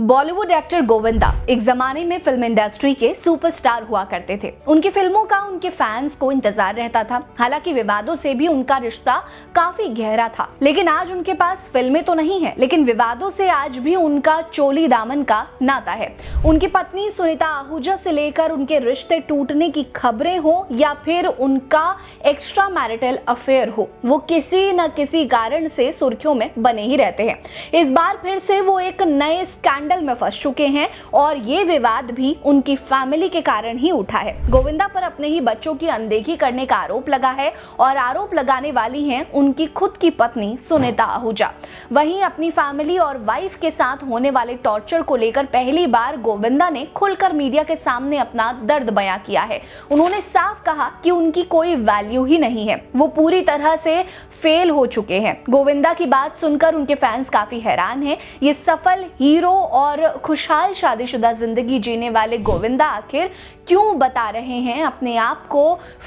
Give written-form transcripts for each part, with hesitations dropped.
Bollywood actor Govinda एक जमाने में फिल्म इंडस्ट्री के सुपरस्टार हुआ करते थे। उनकी फिल्मों का उनके फैंस को इंतजार रहता था। हालांकि विवादों से भी उनका रिश्ता काफी गहरा था। लेकिन आज उनके पास फिल्में तो नहीं है, लेकिन विवादों से आज भी उनका चोली दामन का नाता है। उनकी पत्नी सुनीता आहूजा से लेकर उनके रिश्ते टूटने की खबरें हो या फिर उनका एक्स्ट्रा मैरिटल अफेयर हो, वो किसी न किसी कारण से सुर्खियों में बने ही रहते हैं। इस बार फिर से वो एक नए स्कैंडल में फंस चुके हैं और ये विवाद भी उनकी फैमिली के कारण ही उठा है। गोविंदा पर अपने ही बच्चों की अनदेखी करने का आरोप लगा है और आरोप लगाने वाली हैं उनकी खुद की पत्नी सुनीता आहूजा। वहीं अपनी फैमिली और वाइफ के साथ होने वाले टॉर्चर को लेकर पहली बार गोविंदा ने खुलकर मीडिया के सामने अपना दर्द बयां किया है। उन्होंने साफ कहा कि उनकी कोई वैल्यू ही नहीं है, वो पूरी तरह से फेल हो चुके हैं। गोविंदा की बात सुनकर उनके फैंस काफी हैरान हैं। ये सफल हीरो और खुशहाल शादीशुदा जिंदगी जीने वाले गोविंदा आखिर क्यों बता रहे हैं अपने आप को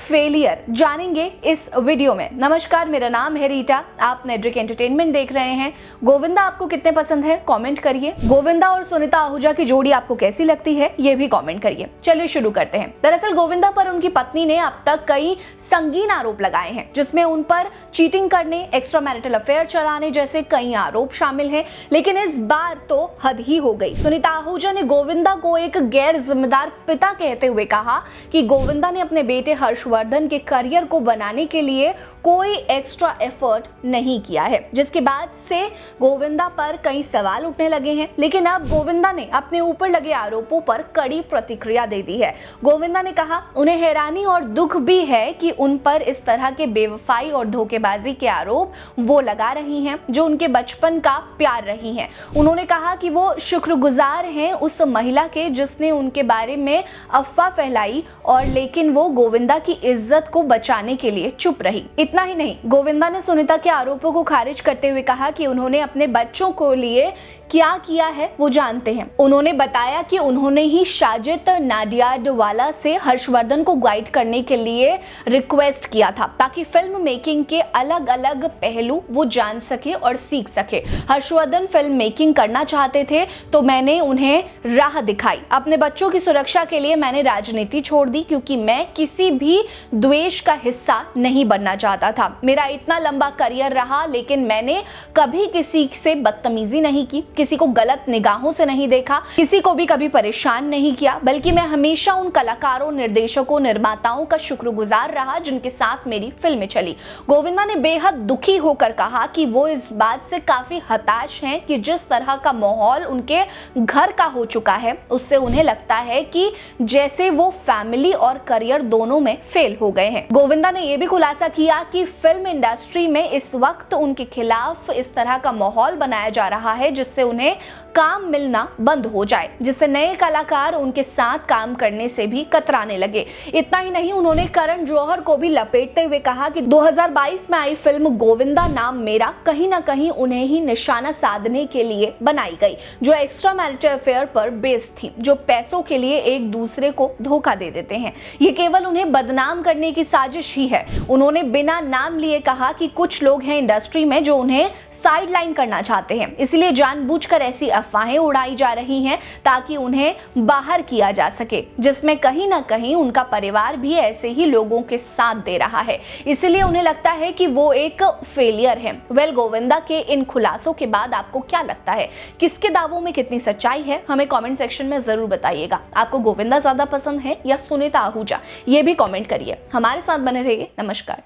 फेलियर, जानेंगे इस वीडियो में। नमस्कार, मेरा नाम है रीटा, आप नेटड्रिक एंटरटेनमेंट देख रहे हैं। गोविंदा आपको कितने पसंद है कमेंट करिए। गोविंदा और सुनीता आहूजा की जोड़ी आपको कैसी लगती है ये भी कमेंट करिए। चलिए शुरू करते हैं। दरअसल गोविंदा पर उनकी पत्नी ने अब तक कई संगीन आरोप लगाए हैं, जिसमें उन पर चीटिंग करने, एक्स्ट्रा मैरिटल अफेयर चलाने जैसे कई आरोप शामिल हैं। लेकिन इस बार तो हद ही हो गई। सुनीता आहूजा ने गोविंदा को एक गैर जिम्मेदार पिता कहते हुए कहा कि गोविंदा ने अपने बेटे हर्षवर्धन के करियर को बनाने के लिए कोई एक्स्ट्रा एफर्ट नहीं किया है, जिसके बाद से गोविंदा पर कई सवाल उठने लगे हैं। लेकिन अब गोविंदा ने अपने ऊपर लगे आरोपों पर कड़ी प्रतिक्रिया दे दी है। गोविंदा ने कहा उन्हें हैरानी और दुख भी है कि उन पर इस तरह के बेवफाई और धोखेबाजी के आरोप वो लगा रही हैं जो उनके बचपन का प्यार रही हैं। उन्होंने कहा कि वो शुक्रगुजार हैं उस महिला के जिसने उनके बारे में अफवाह फैलाई और लेकिन वो गोविंदा की इज्जत को बचाने के लिए चुप रही। इतना ही नहीं, गोविंदा ने सुनीता के आरोपों को खारिज करते हुए कहा कि उन्होंने अपने बच्चों को लिए क्या किया है वो जानते हैं। उन्होंने बताया कि उन्होंने ही साजिद नाडियाडवाला से हर्षवर्धन को गाइड करने के लिए रिक्वेस्ट किया था ताकि फिल्म मेकिंग के अलग अलग पहलू वो जान सके और सीख सके। हर्षवर्धन फिल्म मेकिंग करना चाहते थे तो मैंने उन्हें राह दिखाई। अपने बच्चों की सुरक्षा के लिए मैंने राजनीति छोड़ दी क्योंकि मैं किसी भी द्वेष का हिस्सा नहीं बनना चाहता था। मेरा इतना लंबा करियर रहा लेकिन मैंने कभी किसी से बदतमीजी नहीं की, किसी को गलत निगाहों से नहीं देखा, किसी को भी कभी परेशान नहीं किया, बल्कि मैं हमेशा उन कलाकारों, निर्देशकों, निर्माताओं का शुक्रगुजार रहा जिनके साथ मेरी फिल्में चली। गोविंदा ने बेहद दुखी होकर कहा कि वो इस बात से काफी हताश हैं कि जिस तरह का माहौल उनके घर का हो चुका है उससे उन्हें लगता है कि जैसे वो फैमिली और करियर दोनों में फेल हो गए हैं। गोविंदा ने यह भी खुलासा किया कि फिल्म इंडस्ट्री में इस वक्त उनके खिलाफ इस तरह का माहौल बनाया जा रहा है जिससे उन्हें काम मिलना बंद हो जाए, जिससे नए कलाकार उनके साथ काम करने से भी कतराने लगे। इतना ही नहीं, उन्होंने करण जौहर को भी लपेटते हुए कहा कि 2022 में आई फिल्म गोविंदा नाम मेरा कहीं ना कहीं उन्हें ही निशाना साधने के लिए बनाई गई, जो एक्स्ट्रा मैरिटल अफेयर पर बेस्ड थी, जो पैसों के लिए एक दूसरे को धोखा दे देते हैं। ये केवल उन्हें बदनाम करने की साजिश ही है। उन्होंने बिना नाम लिए कहा कि कुछ लोग हैं इंडस्ट्री में जो उन्हें साइडलाइन करना चाहते हैं, इसलिए जानबूझकर ऐसी अफवाहें उड़ाई जा रही हैं ताकि उन्हें बाहर किया जा सके, जिसमें कहीं ना कहीं उनका परिवार भी ऐसे ही लोगों के साथ दे रहा है। इसलिए उन्हें लगता है कि वो एक फेलियर है। गोविंदा के इन खुलासों के बाद आपको क्या लगता है? किसके दावों में कितनी सच्चाई है? हमें कमेंट सेक्शन में जरूर बताइएगा। आपको गोविंदा ज्यादा पसंद है या सुनीता आहूजा, ये भी कमेंट करिए। हमारे साथ बने रहिए। नमस्कार।